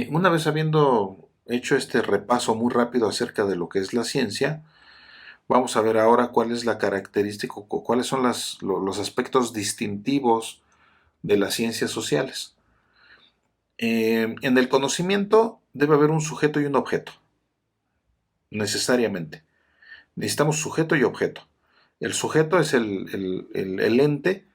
Una vez habiendo hecho este repaso muy rápido acerca de lo que es la ciencia, vamos a ver ahora cuál es la característica, cuáles son los aspectos distintivos de las ciencias sociales. En el conocimiento debe haber un sujeto y un objeto, necesariamente. Necesitamos sujeto y objeto. El sujeto es el ente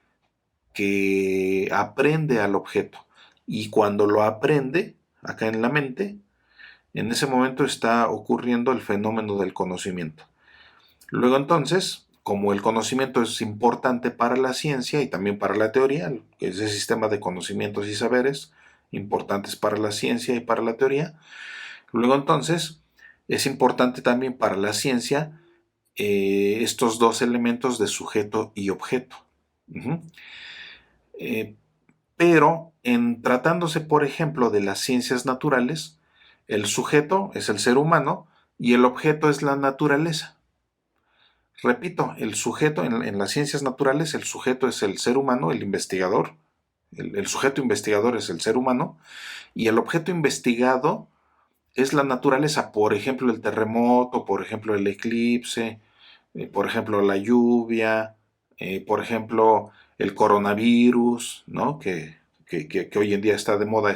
que aprende al objeto, y cuando lo aprende, acá en la mente, en ese momento está ocurriendo el fenómeno del conocimiento. Luego entonces, como el conocimiento es importante para la ciencia y también para la teoría, que es el sistema de conocimientos y saberes importantes para la ciencia y para la teoría, luego entonces es importante también para la ciencia estos dos elementos de sujeto y objeto. Uh-huh. Eh, pero en tratándose, por ejemplo, de las ciencias naturales, el sujeto es el ser humano y el objeto es la naturaleza. Repito, el sujeto en las ciencias naturales, el sujeto es el ser humano, el investigador. El sujeto investigador es el ser humano y el objeto investigado es la naturaleza, por ejemplo, el terremoto, por ejemplo, el eclipse, por ejemplo, la lluvia, por ejemplo, el coronavirus, ¿no? Que hoy en día está de moda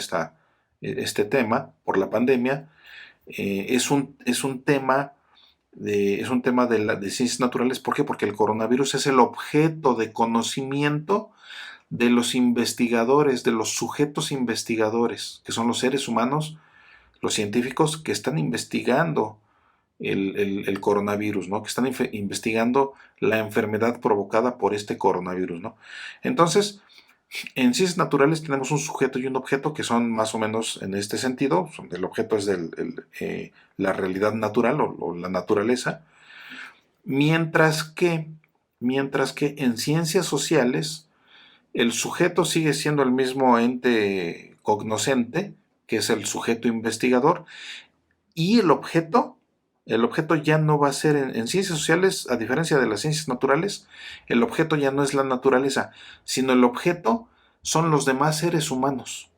este tema por la pandemia. Es un tema de ciencias naturales. ¿Por qué? Porque el coronavirus es el objeto de conocimiento de los investigadores, de los sujetos investigadores, que son los seres humanos, los científicos que están investigando el coronavirus, ¿no? Que están investigando la enfermedad provocada por este coronavirus, ¿no? Entonces, en ciencias naturales tenemos un sujeto y un objeto que son más o menos en este sentido. El objeto es la realidad natural o la naturaleza, mientras que, mientras que en ciencias sociales el sujeto sigue siendo el mismo ente cognoscente, que es el sujeto investigador, y el objeto ya no va a ser en ciencias sociales, a diferencia de las ciencias naturales, el objeto ya no es la naturaleza, sino el objeto son los demás seres humanos,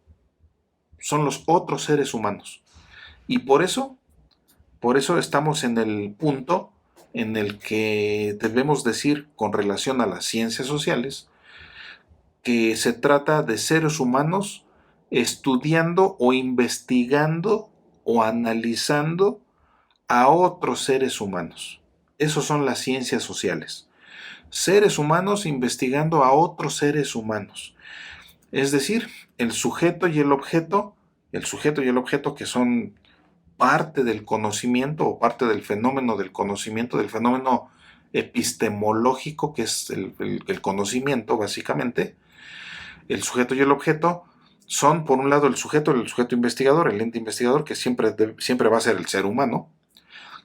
son los otros seres humanos. Y por eso estamos en el punto en el que debemos decir con relación a las ciencias sociales que se trata de seres humanos estudiando o investigando o analizando a otros seres humanos. Esos son las ciencias sociales. Seres humanos investigando a otros seres humanos. Es decir, el sujeto y el objeto que son parte del conocimiento o parte del fenómeno del conocimiento, del fenómeno epistemológico que es el conocimiento básicamente. El sujeto y el objeto son, por un lado, el sujeto investigador, el ente investigador, que siempre va a ser el ser humano,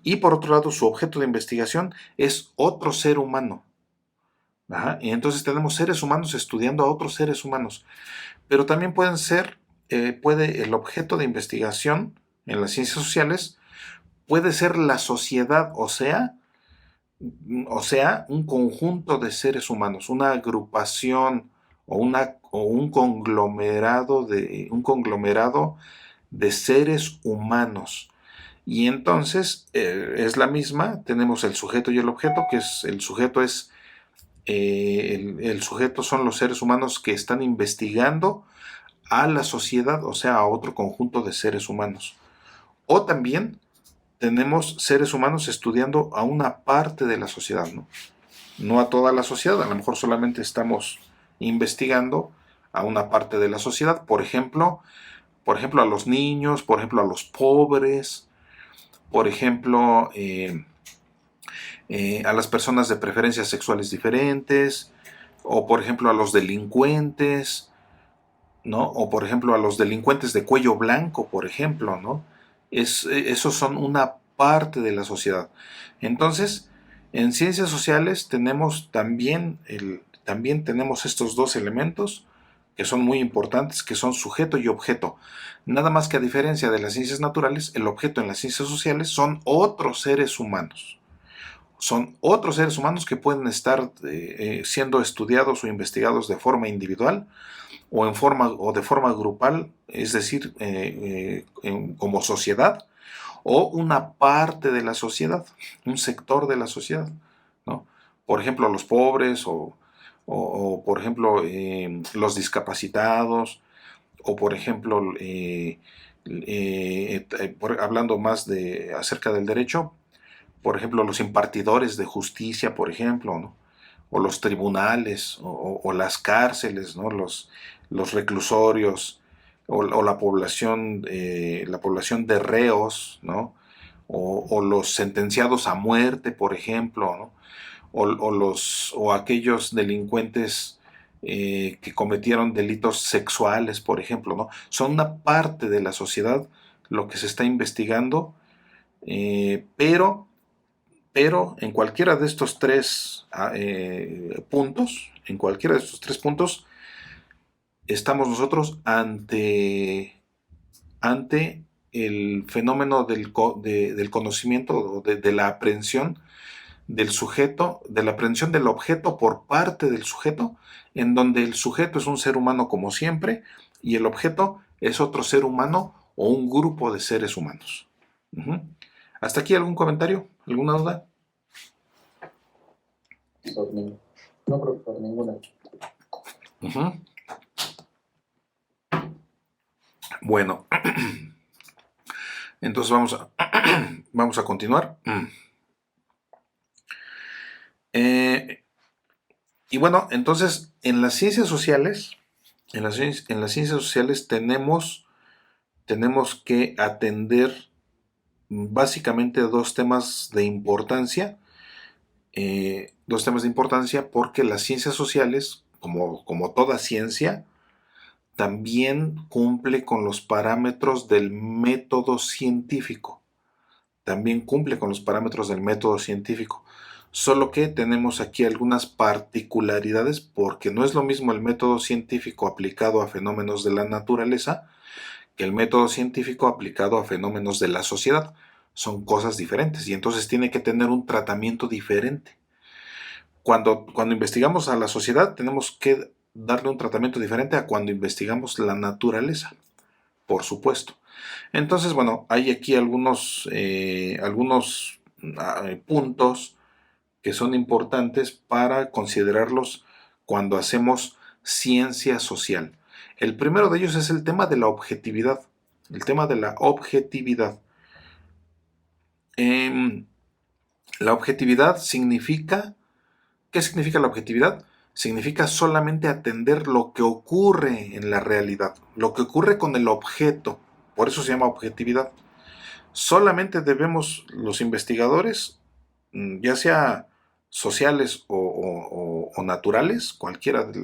y por otro lado su objeto de investigación es otro ser humano. Ajá. Y entonces tenemos seres humanos estudiando a otros seres humanos, pero también puede el objeto de investigación en las ciencias sociales puede ser la sociedad, o sea, un conjunto de seres humanos, una agrupación o un conglomerado de seres humanos. Y entonces es la misma, tenemos el sujeto y el objeto, que es el sujeto el sujeto son los seres humanos que están investigando a la sociedad, o sea, a otro conjunto de seres humanos. O también tenemos seres humanos estudiando a una parte de la sociedad, ¿no? No a toda la sociedad, a lo mejor solamente estamos investigando a una parte de la sociedad, por ejemplo a los niños, por ejemplo a los pobres, por ejemplo a las personas de preferencias sexuales diferentes, o por ejemplo a los delincuentes, ¿no? O por ejemplo a los delincuentes de cuello blanco, por ejemplo, ¿no? Esos son una parte de la sociedad. Entonces, en ciencias sociales también tenemos estos dos elementos que son muy importantes, que son sujeto y objeto. Nada más que a diferencia de las ciencias naturales, el objeto en las ciencias sociales son otros seres humanos. Son otros seres humanos que pueden estar siendo estudiados o investigados de forma individual, o de forma grupal, es decir, como sociedad, o una parte de la sociedad, un sector de la sociedad, ¿no? Por ejemplo, los pobres o, por ejemplo, los discapacitados, o por ejemplo, hablando más acerca del derecho, por ejemplo, los impartidores de justicia, por ejemplo, ¿no? O los tribunales, o las cárceles, ¿no? Los reclusorios, o la población de reos, ¿no? O los sentenciados a muerte, por ejemplo, ¿no? O aquellos delincuentes que cometieron delitos sexuales, por ejemplo, ¿no? Son una parte de la sociedad lo que se está investigando, pero en cualquiera de estos tres puntos, estamos nosotros ante el fenómeno del conocimiento, de la aprehensión del sujeto, de la aprehensión del objeto por parte del sujeto, en donde el sujeto es un ser humano como siempre y el objeto es otro ser humano o un grupo de seres humanos. Ujú. ¿Hasta aquí algún comentario? ¿Alguna duda? No, profesor, ninguna. Ujú. Bueno, entonces vamos a continuar. Y bueno, entonces en las ciencias sociales, tenemos que atender básicamente dos temas de importancia, porque las ciencias sociales, como toda ciencia, también cumple con los parámetros del método científico. También cumple con los parámetros del método científico. Solo que tenemos aquí algunas particularidades, porque no es lo mismo el método científico aplicado a fenómenos de la naturaleza que el método científico aplicado a fenómenos de la sociedad. Son cosas diferentes y entonces tiene que tener un tratamiento diferente. Cuando investigamos a la sociedad, tenemos que darle un tratamiento diferente a cuando investigamos la naturaleza, por supuesto. Entonces, bueno, hay aquí algunos puntos que son importantes para considerarlos cuando hacemos ciencia social. El primero de ellos es el tema de la objetividad. El tema de la objetividad. La objetividad significa... ¿Qué significa la objetividad? Significa solamente atender lo que ocurre en la realidad, lo que ocurre con el objeto. Por eso se llama objetividad. Solamente debemos los investigadores, ya sea sociales o naturales,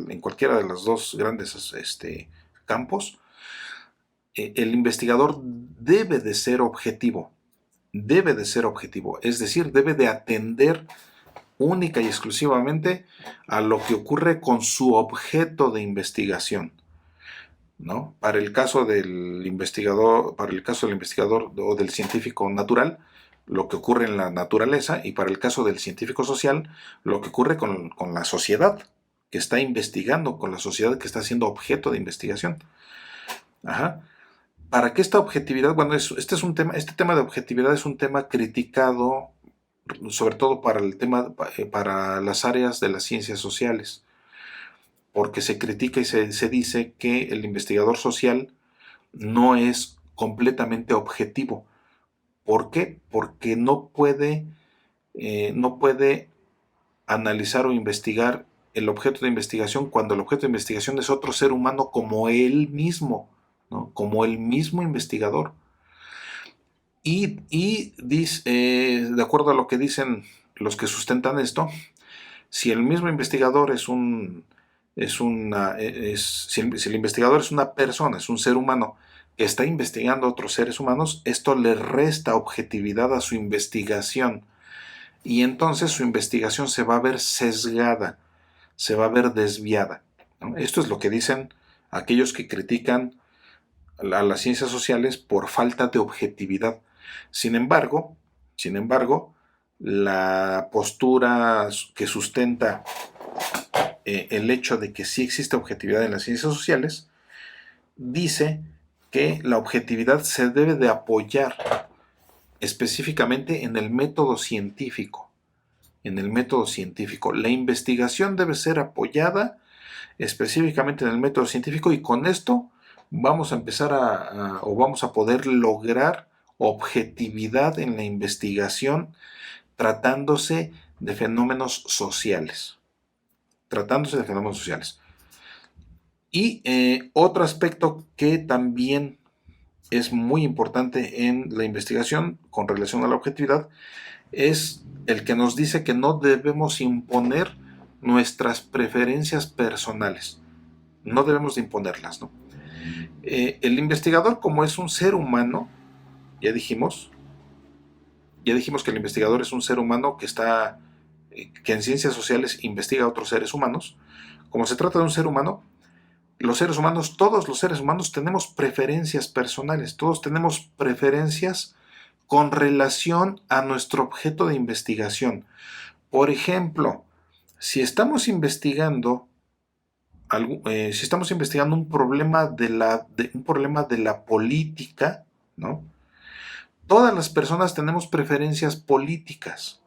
en cualquiera de los dos grandes campos, el investigador debe de ser objetivo, es decir, debe de atender única y exclusivamente a lo que ocurre con su objeto de investigación, ¿no? Para el caso del investigador o del científico natural, lo que ocurre en la naturaleza, y para el caso del científico social, lo que ocurre con la sociedad que está investigando, con la sociedad que está siendo objeto de investigación. Ajá. Para que esta objetividad, bueno, este tema de objetividad es un tema criticado, sobre todo para las áreas de las ciencias sociales, porque se critica y se dice que el investigador social no es completamente objetivo. ¿Por qué? Porque no puede analizar o investigar el objeto de investigación cuando el objeto de investigación es otro ser humano como él mismo, ¿no? Como el mismo investigador. Y dice, de acuerdo a lo que dicen los que sustentan esto, si el mismo investigador si el investigador es una persona, es un ser humano que está investigando a otros seres humanos, esto le resta objetividad a su investigación. Y entonces su investigación se va a ver sesgada, se va a ver desviada, ¿no? Esto es lo que dicen aquellos que critican a las ciencias sociales por falta de objetividad. Sin embargo, la postura que sustenta el hecho de que sí existe objetividad en las ciencias sociales, dice que la objetividad se debe de apoyar específicamente en el método científico. En el método científico. La investigación debe ser apoyada específicamente en el método científico, y con esto vamos a empezar o vamos a poder lograr objetividad en la investigación tratándose de fenómenos sociales. Tratándose de fenómenos sociales. Y otro aspecto que también es muy importante en la investigación con relación a la objetividad es el que nos dice que no debemos imponer nuestras preferencias personales. No debemos de imponerlas, ¿no? El investigador, como es un ser humano, ya dijimos, que el investigador es un ser humano que en ciencias sociales investiga a otros seres humanos. Como se trata de un ser humano, todos los seres humanos tenemos preferencias personales, todos tenemos preferencias con relación a nuestro objeto de investigación. Por ejemplo, si estamos investigando un problema un problema de la política, ¿no? Todas las personas tenemos preferencias políticas.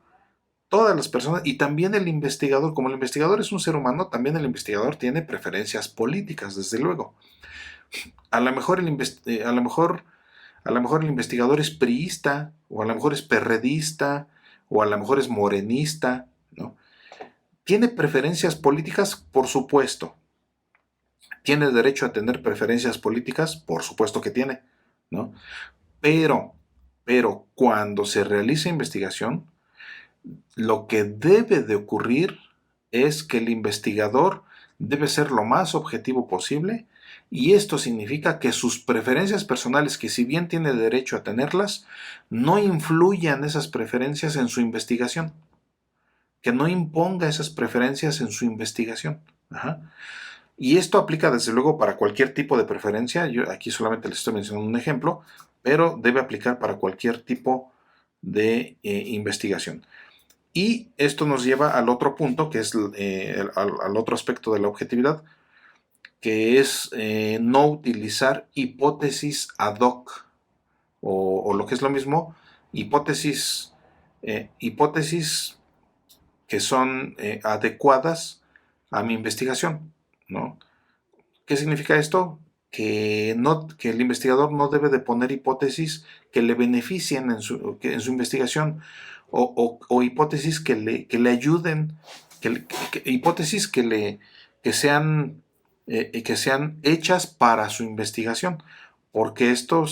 Todas las personas, y también el investigador, como el investigador es un ser humano, también el investigador tiene preferencias políticas, desde luego. A lo mejor el investigador es priista, o a lo mejor es perredista, o a lo mejor es morenista, ¿no? ¿Tiene preferencias políticas? Por supuesto. ¿Tiene derecho a tener preferencias políticas? Por supuesto que tiene, ¿no? Pero, cuando se realiza investigación, lo que debe de ocurrir es que el investigador debe ser lo más objetivo posible, y esto significa que sus preferencias personales, que si bien tiene derecho a tenerlas, no influyan esas preferencias en su investigación, que no imponga esas preferencias en su investigación. Ajá. Y esto aplica desde luego para cualquier tipo de preferencia. Yo aquí solamente les estoy mencionando un ejemplo, pero debe aplicar para cualquier tipo de investigación. Y esto nos lleva al otro punto, que es al otro aspecto de la objetividad, que es no utilizar hipótesis ad hoc, o lo que es lo mismo, hipótesis que son adecuadas a mi investigación, ¿no? ¿Qué significa esto? Que el investigador no debe de poner hipótesis que le beneficien en su investigación, o hipótesis que le ayuden, hipótesis que sean, que sean hechas para su investigación, porque esto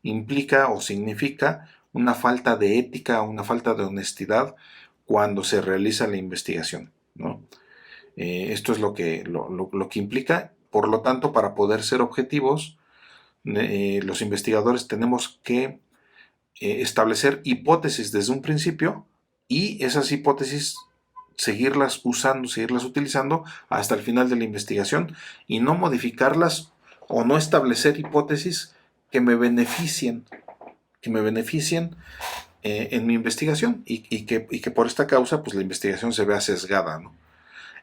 implica o significa una falta de ética, una falta de honestidad cuando se realiza la investigación, ¿no? Esto es lo que implica. Por lo tanto, para poder ser objetivos, los investigadores tenemos que establecer hipótesis desde un principio, y esas hipótesis seguirlas usando, seguirlas utilizando hasta el final de la investigación, y no modificarlas o no establecer hipótesis que me beneficien, en mi investigación, y que por esta causa pues la investigación se vea sesgada, ¿no?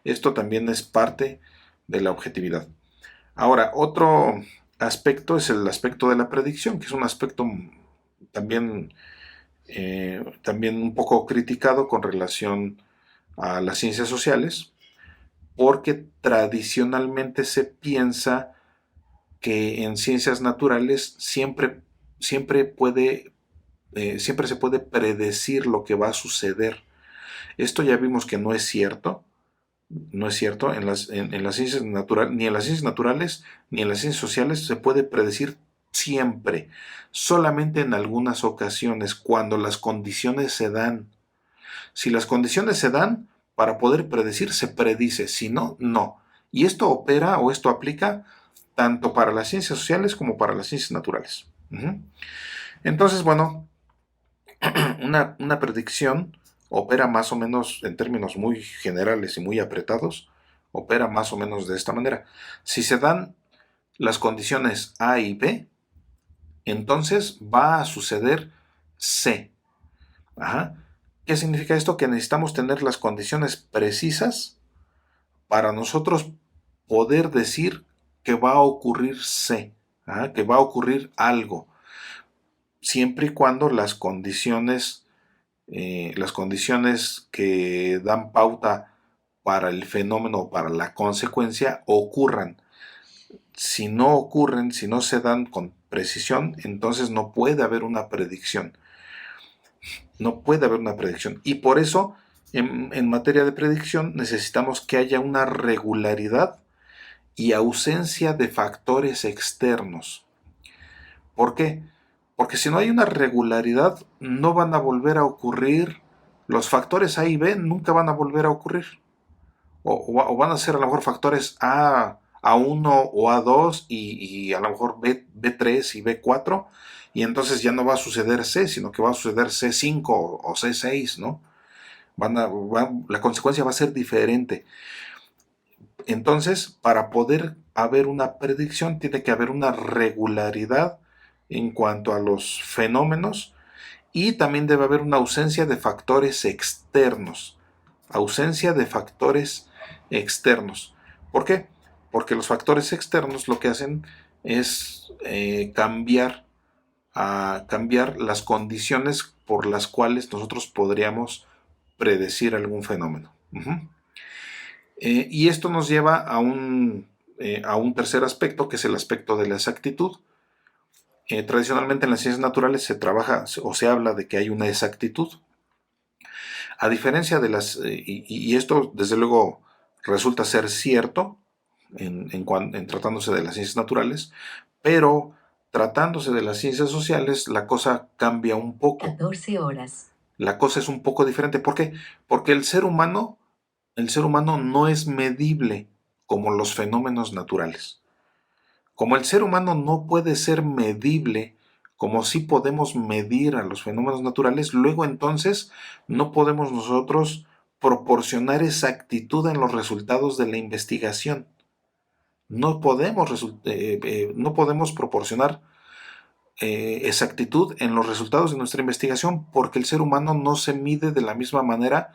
Esto también es parte de la objetividad. Ahora, otro aspecto es el aspecto de la predicción, que es un aspecto también, también un poco criticado con relación a las ciencias sociales, porque tradicionalmente se piensa que en ciencias naturales siempre se puede predecir lo que va a suceder. Esto ya vimos que no es cierto. No es cierto. En las ciencias naturales, ni en las ciencias naturales ni en las ciencias sociales se puede predecir siempre. Solamente en algunas ocasiones, cuando las condiciones se dan. Si las condiciones se dan para poder predecir, se predice. Si no, no. Y esto opera, o esto aplica tanto para las ciencias sociales como para las ciencias naturales. Entonces, bueno, una predicción opera más o menos, en términos muy generales y muy apretados, opera más o menos de esta manera. Si se dan las condiciones A y B, entonces va a suceder C. Ajá. ¿Qué significa esto? Que necesitamos tener las condiciones precisas para nosotros poder decir que va a ocurrir C, que va a ocurrir algo, siempre y cuando las condiciones que dan pauta para el fenómeno o para la consecuencia ocurran. Si no ocurren, si no se dan con precisión, entonces no puede haber una predicción. No puede haber una predicción. Y por eso, en materia de predicción, necesitamos que haya una regularidad y ausencia de factores externos. ¿Por qué? Porque si no hay una regularidad, no van a volver a ocurrir. Los factores A y B nunca van a volver a ocurrir. O van a ser a lo mejor factores A1 o A2 y a lo mejor B3 y B4. Y entonces ya no va a suceder C, sino que va a suceder C5 o C6, ¿no? La consecuencia va a ser diferente. Entonces, para poder haber una predicción, tiene que haber una regularidad en cuanto a los fenómenos y también debe haber una ausencia de factores externos. Ausencia de factores externos. ¿Por qué? Porque los factores externos lo que hacen es cambiar las condiciones por las cuales nosotros podríamos predecir algún fenómeno. Y esto nos lleva a un tercer aspecto, que es el aspecto de la exactitud. Tradicionalmente en las ciencias naturales se trabaja o se habla de que hay una exactitud. A diferencia de y esto desde luego resulta ser cierto en tratándose de las ciencias naturales, pero tratándose de las ciencias sociales la cosa cambia un poco. 14 horas. La cosa es un poco diferente. ¿Por qué? Porque el ser humano no es medible como los fenómenos naturales. Como el ser humano no puede ser medible como sí podemos medir a los fenómenos naturales, luego entonces no podemos nosotros proporcionar exactitud en los resultados de la investigación. No podemos proporcionar exactitud en los resultados de nuestra investigación porque el ser humano no se mide de la misma manera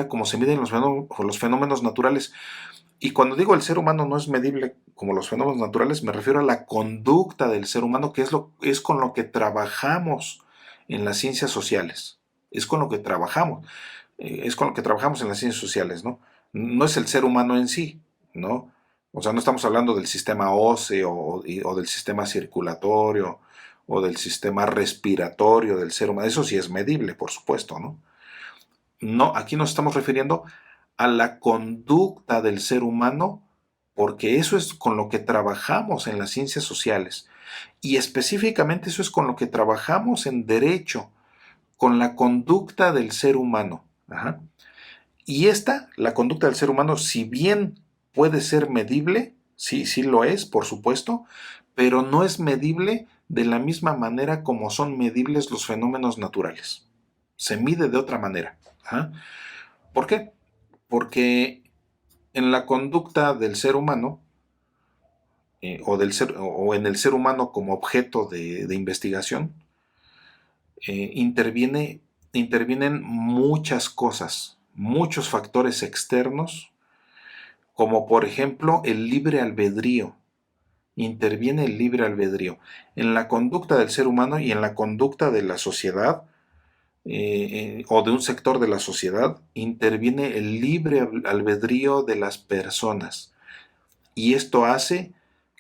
como se miden los fenómenos naturales. Y cuando digo el ser humano no es medible como los fenómenos naturales, me refiero a la conducta del ser humano, que es con lo que trabajamos en las ciencias sociales. Es con lo que trabajamos. Es con lo que trabajamos en las ciencias sociales, ¿no? No es el ser humano en sí, ¿no? O sea, no estamos hablando del sistema óseo o del sistema circulatorio o del sistema respiratorio del ser humano. Eso sí es medible, por supuesto, ¿no? No, aquí nos estamos refiriendo a la conducta del ser humano, porque eso es con lo que trabajamos en las ciencias sociales. Y específicamente eso es con lo que trabajamos en derecho, con la conducta del ser humano. Ajá. Y la conducta del ser humano, si bien puede ser medible, sí, sí lo es, por supuesto, pero no es medible de la misma manera como son medibles los fenómenos naturales. Se mide de otra manera. Ajá. ¿Por qué? Porque en la conducta del ser humano, o en el ser humano como objeto de investigación, intervienen muchas cosas, muchos factores externos, como por ejemplo el libre albedrío. Interviene el libre albedrío en la conducta del ser humano y en la conducta de la sociedad, o de un sector de la sociedad. Interviene el libre albedrío de las personas. Y esto hace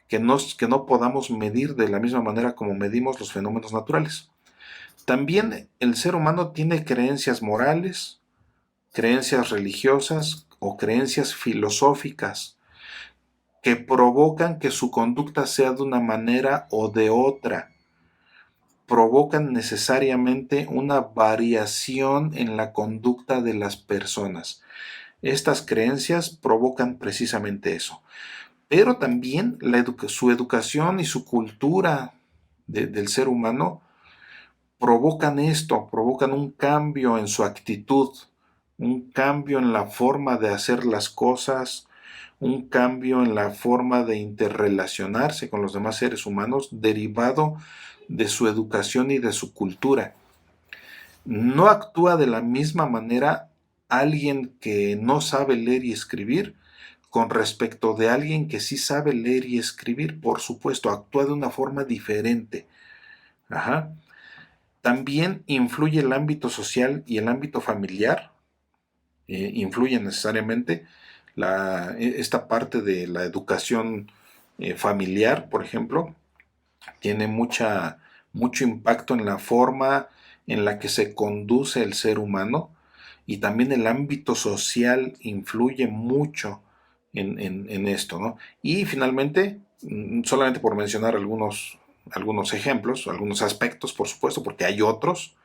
que no podamos medir de la misma manera como medimos los fenómenos naturales. También el ser humano tiene creencias morales, creencias religiosas o creencias filosóficas que provocan que su conducta sea de una manera o de otra. Provocan necesariamente una variación en la conducta de las personas. Estas creencias provocan precisamente eso. Pero también su educación y su cultura del ser humano provocan un cambio en su actitud, un cambio en la forma de hacer las cosas, un cambio en la forma de interrelacionarse con los demás seres humanos derivado de su educación y de su cultura. No actúa de la misma manera alguien que no sabe leer y escribir con respecto de alguien que sí sabe leer y escribir. Por supuesto, actúa de una forma diferente. Ajá. También influye el ámbito social y el ámbito familiar. Influye necesariamente esta parte de la educación familiar, por ejemplo, tiene mucho impacto en la forma en la que se conduce el ser humano, y también el ámbito social influye mucho en esto, ¿no? Y finalmente, solamente por mencionar algunos ejemplos, algunos aspectos, por supuesto, porque hay otros,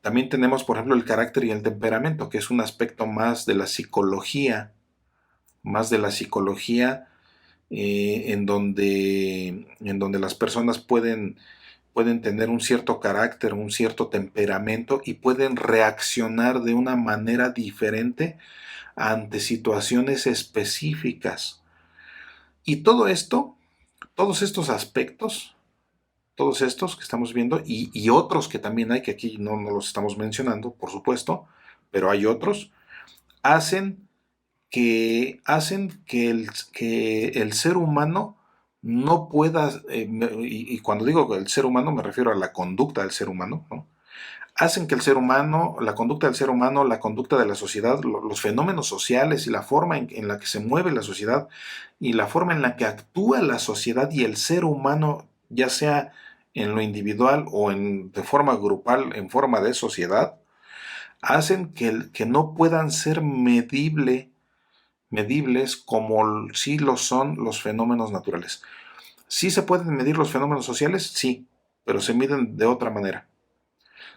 también tenemos, por ejemplo, el carácter y el temperamento, que es un aspecto más de la psicología, en donde las personas pueden tener un cierto carácter, un cierto temperamento, y pueden reaccionar de una manera diferente ante situaciones específicas. Y todo esto, todos estos aspectos, todos estos que estamos viendo, y otros que también hay, que aquí no los estamos mencionando, por supuesto, pero hay otros, hacen que el ser humano no pueda, y cuando digo el ser humano me refiero a la conducta del ser humano, ¿no? Hacen que el ser humano, la conducta del ser humano, la conducta de la sociedad, los fenómenos sociales y la forma en la que se mueve la sociedad y la forma en la que actúa la sociedad y el ser humano, ya sea en lo individual o de forma grupal, en forma de sociedad, hacen que no puedan ser medibles como sí lo son los fenómenos naturales. ¿Sí se pueden medir los fenómenos sociales? Sí, pero se miden de otra manera.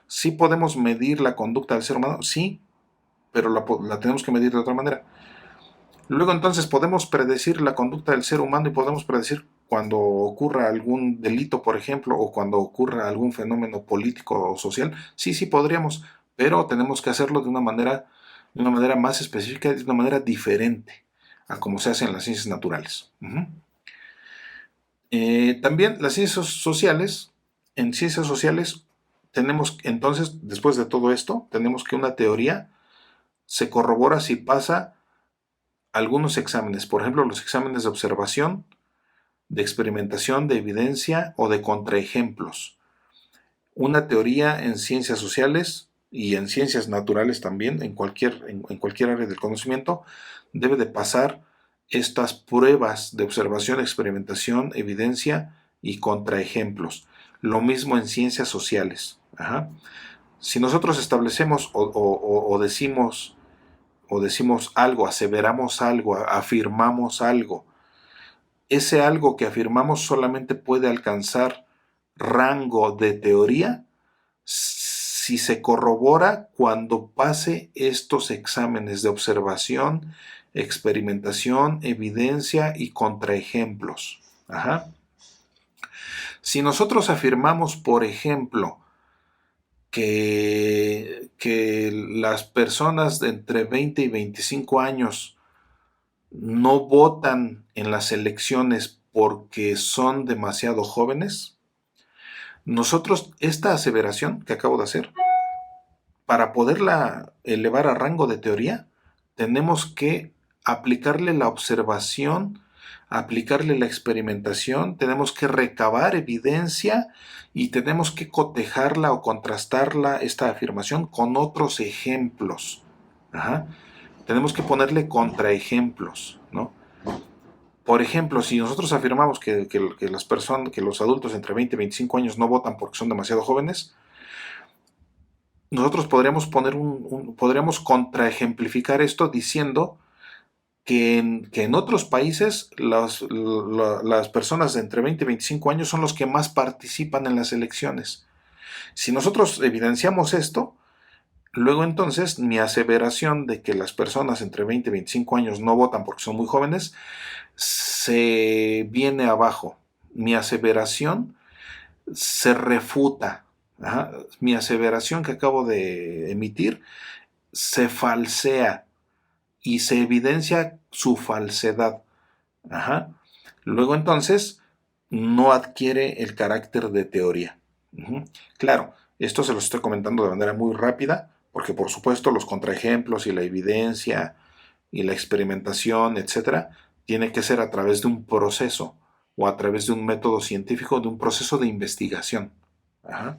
¿Sí podemos medir la conducta del ser humano? Sí, pero la tenemos que medir de otra manera. Luego entonces podemos predecir la conducta del ser humano y podemos predecir cuando ocurra algún delito, por ejemplo, o cuando ocurra algún fenómeno político o social. Sí, sí podríamos, pero tenemos que hacerlo de una manera más específica y de una manera diferente a como se hace en las ciencias naturales. También las ciencias sociales, en ciencias sociales tenemos entonces, después de todo esto, tenemos que una teoría se corrobora si pasa algunos exámenes, por ejemplo, los exámenes de observación, de experimentación, de evidencia o de contraejemplos. Una teoría en ciencias sociales y en ciencias naturales también, en cualquier área del conocimiento, debe de pasar estas pruebas de observación, experimentación, evidencia y contraejemplos. Lo mismo en ciencias sociales. Ajá. Si nosotros establecemos o decimos algo, aseveramos algo, afirmamos algo, ese algo que afirmamos solamente puede alcanzar rango de teoría si se corrobora cuando pase estos exámenes de observación, experimentación, evidencia y contraejemplos. Ajá. Si nosotros afirmamos, por ejemplo, que las personas de entre 20 y 25 años no votan en las elecciones porque son demasiado jóvenes, nosotros esta aseveración que acabo de hacer, para poderla elevar a rango de teoría, tenemos que aplicarle la observación, aplicarle la experimentación, tenemos que recabar evidencia y tenemos que cotejarla o contrastarla, esta afirmación, con otros ejemplos. Ajá. Tenemos que ponerle contraejemplos, ¿no? Por ejemplo, si nosotros afirmamos que los adultos entre 20 y 25 años no votan porque son demasiado jóvenes, nosotros podríamos contraejemplificar esto diciendo que en otros países las personas de entre 20 y 25 años son los que más participan en las elecciones. Si nosotros evidenciamos esto, luego entonces mi aseveración de que las personas entre 20 y 25 años no votan porque son muy jóvenes se viene abajo. Mi aseveración se refuta. Ajá. Mi aseveración que acabo de emitir se falsea y se evidencia su falsedad. Ajá. Luego entonces no adquiere el carácter de teoría. Claro, Esto se lo estoy comentando de manera muy rápida, porque por supuesto los contraejemplos y la evidencia y la experimentación, etcétera, tiene que ser a través de un proceso o a través de un método científico, de un proceso de investigación. Ajá.